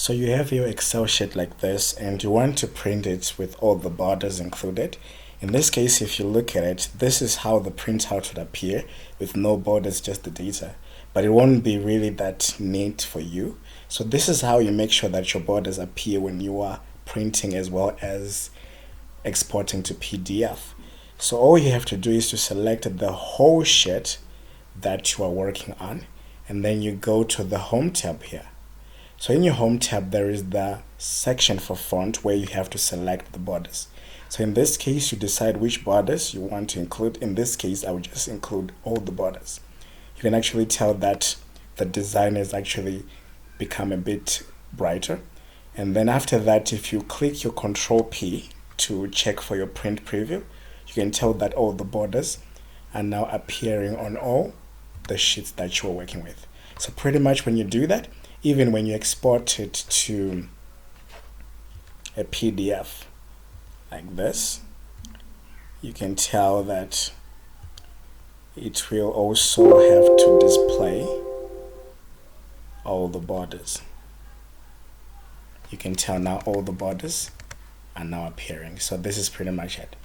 So you have your Excel sheet like this and you want to print it with all the borders included. In this case, if you look at it, this is how the printout would appear with no borders, just the data. But it won't be really that neat for you. So this is how you make sure that your borders appear when you are printing as well as exporting to PDF. So all you have to do is to select the whole sheet that you are working on, and then you go to the Home tab here. So in your Home tab, there is the section for font where you have to select the borders. So in this case, you decide which borders you want to include. In this case, I will just include all the borders. You can actually tell that the design has actually become a bit brighter. And then after that, if you click your Control P to check for your print preview, you can tell that all the borders are now appearing on all the sheets that you're working with. So pretty much when you do that, even when you export it to a PDF like this, you can tell that it will also have to display all the borders. You can tell now all the borders are now appearing. So this is pretty much it.